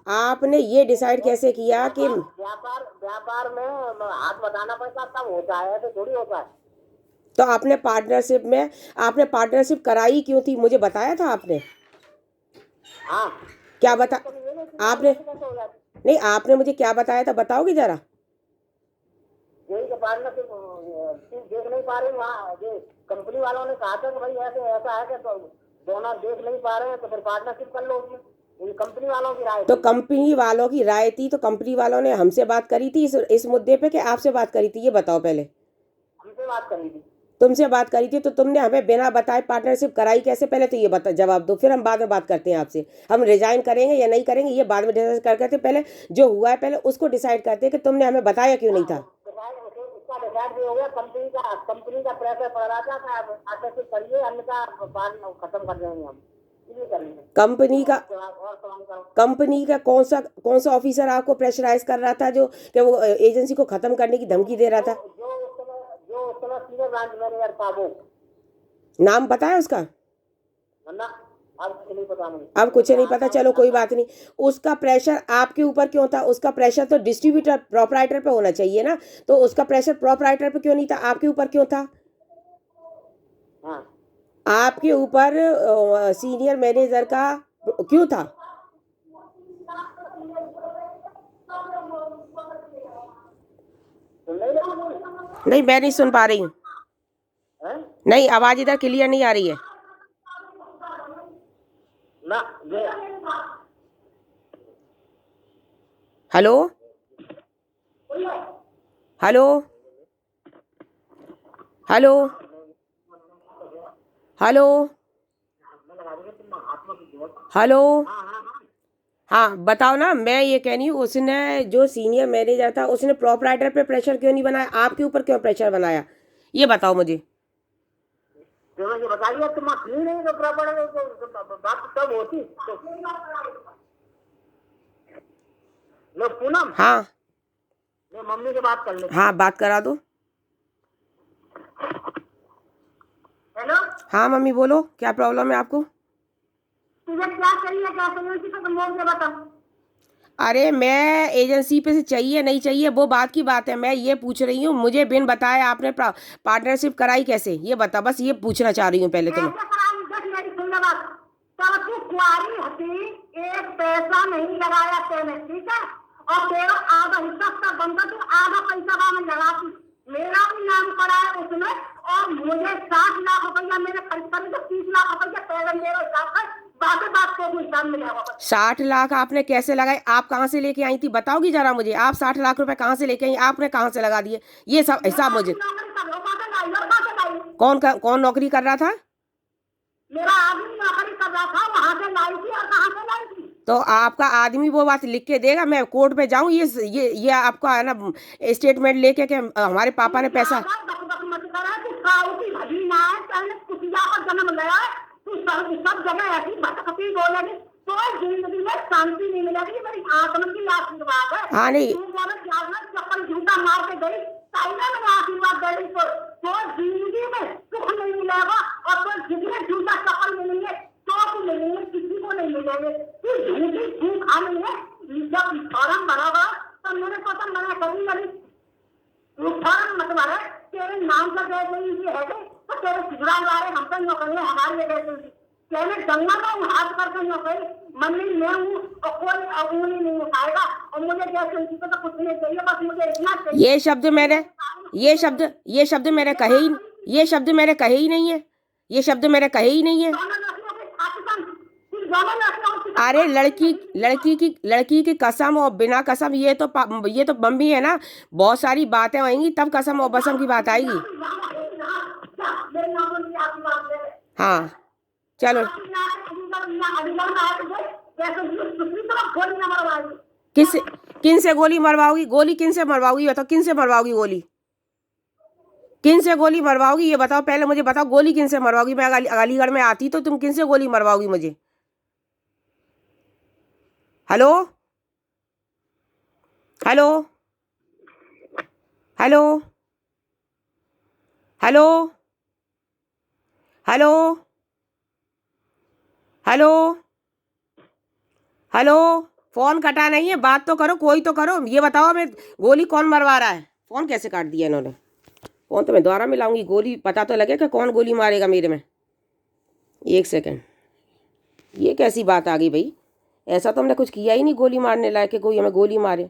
आपने ये डिसाइड कैसे किया कि व्यापार व्यापार में हाथ बताना पड़ता तब होता है, तो थोड़ी होता है। तो आपने पार्टनरशिप कराई क्यों थी, मुझे बताया था आपने? हाँ, क्या तो बता तो ये नहीं कि आपने ऐसे कैसे हो जाती। नहीं, आपने मुझे क्या बताया था, बताओगे जरा? यही तो पार्टनरशिप देख नहीं पा रही वहाँ, ये कंपनी वालों ने कहा था कि भाई ऐसे ऐसा है कि तो दोनों देख नहीं पा रहे हैं, तो फिर पार्टनरशिप कर लो उसमें। ये कंपनी वालों की राय तो थी। कंपनी वालों की राय थी, तो कंपनी वालों ने हमसे बात करी थी इस मुद्दे पे कि आपसे बात करी थी, ये बताओ पहले। हमसे बात करी थी। तुमसे बात करी थी, तो तुमने हमें बिना बताए पार्टनरशिप कराई कैसे, पहले तो ये बता, जवाब दो, फिर हम बाद में बात करते हैं आपसे। हम रिजाइन करेंगे या नहीं करेंगे ये बाद में डिसाइड करते, पहले जो हुआ है पहले उसको डिसाइड करते हैं कि तुमने हमें बताया क्यों नहीं हाँ, था। उसका डिसाइड भी हो गया। कंपनी का प्रेशर पड़ रहा था कि आप पार्टनरशिप करिए, अन्यथा बात खत्म कर देंगे हम। ये करेंगे। कंपनी का और सवाल करो। कंपनी का कौन सा ऑफिसर आपको प्रेशराइज कर रहा था, जो कि वो एजेंसी को खत्म करने की धमकी दे रहा जो था? जो उस समय सीनियर ब्रांच मैनेजर था वो। नाम पता है उसका? वरना अब कुछ नहीं पता मुझे। अब कुछ मुझे नहीं पता, आता चलो कोई आता बात नहीं। उसका प्रेशर आपके ऊपर क्यों था? उसका प्रेशर तो डिस्ट्रीब्यूटर प्रोपराइटर पे होना चाहिए ना, तो उसका प्रेशर प्रोपराइटर पे क्यों नहीं था, आपके ऊपर क्यों था? हाँ, आपके ऊपर सीनियर मैनेजर का क्यों था? सुन नहीं रही मुझे? नहीं, मैं नहीं सुन पा रही हूँ। हैं? नहीं, आवाज इधर क्लियर नहीं आ रही है। ना ये hello, hello, hello, hello, hello. हाँ हाँ हाँ। हाँ बताओ ना, मैं ये कह रही हूँ, उसने जो सीनियर मैनेजर था उसने प्रोपराइटर पे प्रेशर क्यों नहीं बनाया, आपके ऊपर क्यों प्रेशर बनाया, ये बताओ मुझे। तो मुझे बताइए, तुम सुनी नहीं तो प्रॉपर बात तब होती तो। लो पूनम, हाँ, मैं मम्मी से बात कर ले। हाँ बात करा दो। हेलो, हाँ मम्मी बोलो, क्या प्रॉब्लम है आपको? तुझे क्या चाहिए, क्या चाहिए उसी को तुम मुझे बताओ। अरे मैं एजेंसी पे से चाहिए नहीं चाहिए वो बात की बात है, मैं ये पूछ रही हूँ मुझे बिन बताए आपने पार्टनरशिप कराई कैसे, ये बता, बस ये पूछना चाह रही हूँ पहले तो मैं। ऐसे कराई, देख मेरी सुन ले बात। तब तू कुआरी हती, एक पैसा नहीं लगाया तेने, ठीक है? और तेरा आधा हिस्सा का बनता, तू आधा पैसा वहां में लगाती। मेरा भी नाम पड़ा है उसमें, और मुझे 60 लाख रुपया मेरे खर्च करे तो 30 लाख रुपया पहले मेरे हिसाब से, बाकी बात को भी हिसाब मिलेगा बस। 60 लाख आपने कैसे लगाए, आप कहाँ से लेके आई थी, बताओगी जरा मुझे, आप 60 लाख रुपए कहाँ से लेके आई, आपने कहाँ से लगा दिए, ये सब मेरा हिसाब आदमी मुझे। नौकरी कर रहा, बातें लाई और बातें लाई। कौन नौकरी कर रहा था? मेरा आदमी नौकरी कर रहा था, वहां से लाई थी और कहाँ से लाई थी? तो आपका आदमी वो बात लिख के देगा, मैं कोर्ट पे जाऊं, ये आपका है ना स्टेटमेंट लेके कि हमारे तू पापा ने पैसा। ज्यादा बक बक मत कर, तू काऊ की भली ना है, पहले कुतिया का जन्म लिया है। तू सब जगह ऐसी भटकती बोलेगी तो जिंदगी में शांति नहीं मिलेगी, मेरी आत्मा की आशीर्वाद है। हाँ नहीं, तू बोले क्या ना, चप्पल जूता मार के गई, पहले मैंने आशीर्वाद दे दी तो जिंदगी में सुख नहीं मिलेगा, और तो जितने जूता चप्पल मिलेंगे तो मिलेंगे, किसी को नहीं मिलेंगे। तू झूठी झूठ खा नहीं है। जब फॉर्म भरागा तो मेरे को तो मना करूंगा, फॉर्म मत भरे, तेरे नाम का गए नहीं ये है तो तेरे सुधराल वाले हम तो नौकरी हमारी ये गए थी, तेरे गंगा में हाथ करके नौकरी मम्मी मैं हूँ, और कोई अंगुली नहीं उठाएगा, और मुझे जैसे उसी को तो कुछ नहीं चाहिए, बस मुझे इतना चाहिए। ये शब्द मैंने ये शब्द मैंने कहे ही, ये शब्द मेरे कहे ही नहीं है, ये शब्द मेरे कहे ही नहीं है। दोनों लड़कियों के साथ दोनों लड़कियों की अरे लड़की की कसम और बिना कसम, ये तो मम्मी है ना, बहुत सारी बातें होंगी तब कसम और बसम की बात आएगी। मेरे नाम की आशीर्वाद दे। हाँ चलो। किस किन से गोली मरवाओगी, गोली किन से मरवाओगी, बताओ किन से मरवाओगी गोली, किन से गोली मरवाओगी ये बताओ, पहले मुझे बताओ गोली किन से मरवाओगी, मैं अलीगढ़ में आती तो तुम किन से गोली मरवाओगी मुझे। Hello, hello, hello, hello, hello, hello, hello, phone कटा नहीं है, बात तो करो, कोई तो करो। ये बताओ हमें गोली कौन मरवा रहा है? फोन कैसे काट दिया इन्होंने? फोन तो मैं दोबारा मिलाऊंगी, गोली पता तो लगे कि कौन गोली मारेगा मेरे में। एक सेकंड, ये कैसी बात आ गई भाई? ऐसा तो हमने कुछ किया ही नहीं गोली मारने लायक कि कोई हमें गोली मारे।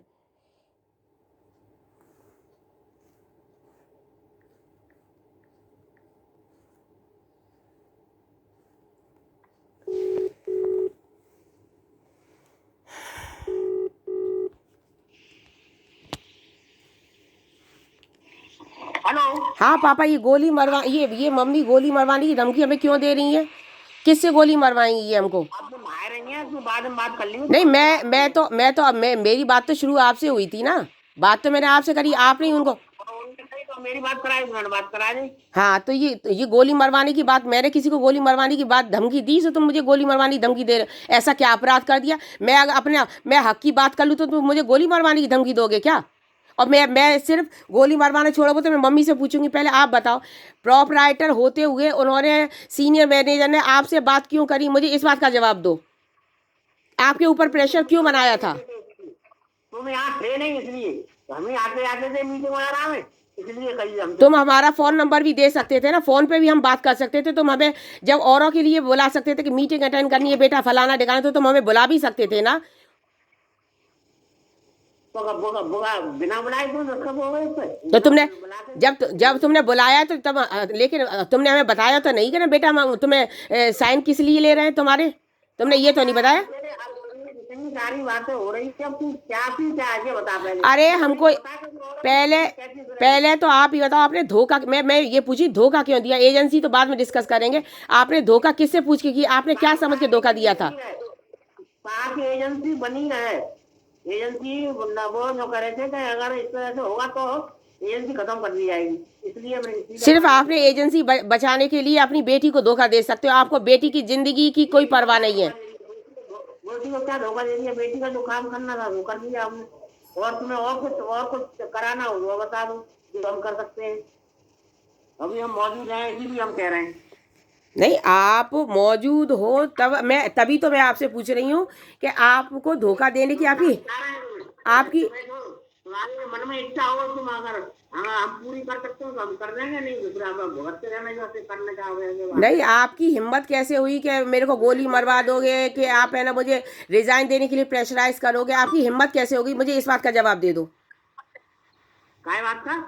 हेलो। हाँ पापा, ये गोली मरवा ये मम्मी गोली मरवाने की धमकी हमें क्यों दे रही है? किससे गोली मरवाएंगी ये हमको? आप तो नहा रही हैं, तो बाद में बात कर लेंगे। नहीं, मैं मेरी बात तो शुरू आपसे हुई थी ना। बात तो मैंने आपसे करी, आपने ही उनको। तो मेरी बात कराई, उन्होंने बात करा दी। हाँ, तो ये गोली मरवाने की बात, मैंने किसी को गोली मरवाने की बात धमकी दी, तो तुम मुझे गोली मरवाने की धमकी दे रहे हो? ऐसा क्या अपराध कर दिया? मैं अगर अपने मैं हक की बात कर लूँ तो तुम मुझे गोली मरवाने की धमकी दोगे क्या? और मैं सिर्फ गोली मरवाना छोड़ोगे तो मैं मम्मी से पूछूंगी। पहले आप बताओ, प्रोपराइटर होते हुए उन्होंने, सीनियर मैनेजर ने आपसे बात क्यों करी? मुझे इस बात का जवाब दो। आपके ऊपर प्रेशर क्यों बनाया था? तुम यहाँ थे नहीं, इसलिए तो हमें आते आते थे मीटिंग वगैरह में, इसलिए कही हम। तुम हमारा फोन नंबर भी दे सकते थे ना, फोन पे भी हम बात कर सकते थे। तुम हमें जब औरों के लिए बुला सकते थे कि मीटिंग अटेंड करनी है बेटा फलाना ठिकाना, तो तुम हमें बुला भी सकते थे ना। तो बिना बुलाए तुम कब हो गए इससे? तो तुमने जब तुमने बुलाया तो तब, लेकिन तुमने हमें बताया तो नहीं कि ना बेटा हम तुम्हें साइन किस लिए ले रहे हैं तुम्हारे? तुमने ये तो नहीं बताया। इतनी सारी बातें हो रही थी, अब तू क्या थी, क्या आगे बता पहले। अरे हमको पहले तो आप ही बताओ, आपने धोखा, मैं ये पूछी धोखा क्यों दिया? एजेंसी तो बाद में डिस्कस करेंगे। आपने धोखा किससे पूछ के किया? आपने क्या समझ के धोखा दिया था? पाक एजेंसी बनी रहे, एजेंसी वो जो करे थे कि अगर इस तरह से होगा तो एजेंसी खत्म कर दी जाएगी, इसलिए मैं सिर्फ आपने एजेंसी बचाने के लिए अपनी बेटी को धोखा दे सकते हो। आपको बेटी की जिंदगी की कोई परवाह नहीं है। बेटी को क्या धोखा दे दिया? बेटी का जो काम करना था वो कर दिया हमने, और तुम्हें और कुछ कराना हो वो बता दो जो हम कर सकते हैं। अभी हम मौजूद हैं, इसीलिए हम कह रहे हैं। नहीं, आप मौजूद हो तभी तो मैं आपसे पूछ रही हूँ कि आपको धोखा देने की आपकी तुम्हारे मन में इच्छा हो, तुम अगर हम पूरी कर सकते हो तो हम कर देंगे, नहीं तो फिर आप भुगतते रहना जो करना चाहोगे। नहीं, आपकी हिम्मत कैसे हुई कि मेरे को गोली मरवा दोगे, कि आप है ना मुझे रिजाइन देने के लिए प्रेशराइज करोगे? आपकी हिम्मत कैसे होगी? मुझे इस बात का जवाब दे दो। काय बात का?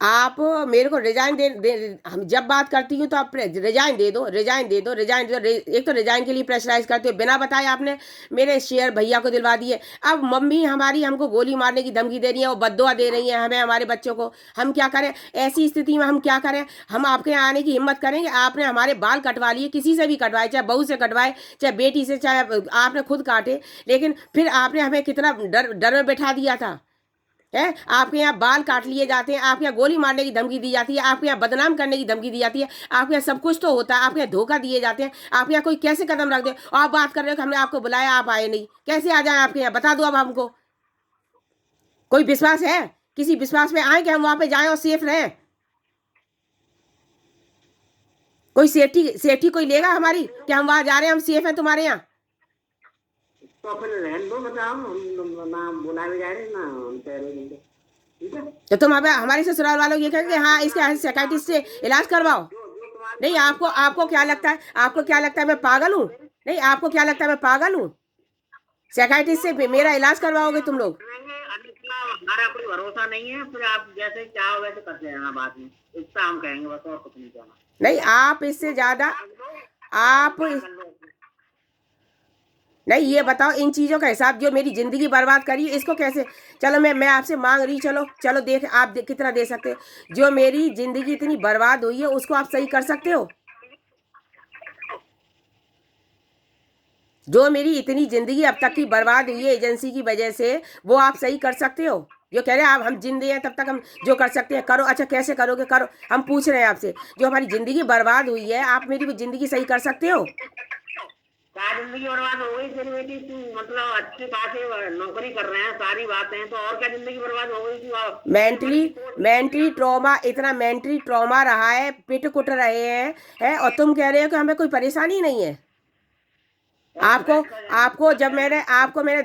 आप मेरे को रिजाइन हम जब बात करती हूँ तो आप रिजाइन दे दो, रिजाइन दे दो, रिजाइन दे दो। एक तो रिजाइन के लिए प्रेशराइज करते हो, बिना बताए आपने मेरे शेयर भैया को दिलवा दिए। अब मम्मी हमारी हमको गोली मारने की धमकी दे रही है, वो बद्दुआ दे रही है हमें, हमारे बच्चों को। हम क्या करें ऐसी स्थिति में? हम क्या करें? हम आपके यहाँ आने की हिम्मत करेंगे? आपने हमारे बाल कटवा लिए, किसी से भी कटवाए, चाहे बहू से कटवाए, चाहे बेटी से, चाहे आपने खुद काटे, लेकिन फिर आपने हमें कितना डर में बैठा दिया था है। आपके यहाँ बाल काट लिए जाते हैं, आपके यहाँ गोली मारने की धमकी दी जाती है, आपके यहाँ बदनाम करने की धमकी दी जाती है, आपके यहाँ सब कुछ तो होता है, आपके यहाँ धोखा दिए जाते हैं। आपके यहाँ कोई कैसे कदम रख दे और आप बात कर रहे हो कि हमने आपको बुलाया, आप आए नहीं? कैसे आ जाए आपके यहाँ? बता दो अब हमको। कोई विश्वास है? किसी विश्वास में आए कि हम वहां पे जाएं और सेफ रहें? कोई सेफ्टी कोई लेगा हमारी कि हम वहां जा रहे हैं, हम सेफ हैं तुम्हारे यहाँ? तो फिर रहने दो, बताओ ना बुलाए जा रहे ना हम कह रहे, ठीक है। तो तुम हमारे ससुराल वालों ये कहेंगे हाँ इसके साइकियाट्रिस्ट से इलाज करवाओ। नहीं, आपको क्या लगता है? आपको क्या लगता है मैं पागल हूँ? नहीं, आपको क्या लगता है मैं पागल हूँ? साइकियाट्रिस्ट से मेरा इलाज करवाओगे तुम लोग? हमारा कोई भरोसा नहीं है, फिर आप जैसे चाहो वैसे करते रहना, बाद में इतना हम कहेंगे, बस और कुछ नहीं कहना। नहीं, आप इससे ज्यादा आप नहीं, ये बताओ इन चीज़ों का हिसाब, जो मेरी ज़िंदगी बर्बाद करी इसको कैसे? चलो मैं आपसे मांग रही, चलो देख आप कितना दे सकते हो? जो मेरी ज़िंदगी इतनी बर्बाद हुई है उसको आप सही कर सकते हो? जो मेरी इतनी ज़िंदगी अब तक की बर्बाद हुई है एजेंसी की वजह से, वो आप सही कर सकते हो? जो कह रहे हैं आप हम जिंदे हैं तब तक हम जो कर सकते हैं करो। अच्छा, कैसे करोगे? करो। हम पूछ रहे हैं आपसे, जो हमारी ज़िंदगी बर्बाद हुई है, आप मेरी ज़िंदगी सही कर सकते हो? जिंदगी बर्बाद हो गई तेरी बेटी, तू मतलब अच्छी खासी नौकरी कर रहे हैं, सारी बातें हैं, तो और क्या जिंदगी बर्बाद हो गई थी? मेंटली ट्रॉमा, इतना मेंटली ट्रॉमा रहा है, पिट कुट रहे हैं और तुम कह रहे हो कि हमें कोई परेशानी नहीं है। आपको जब मैंने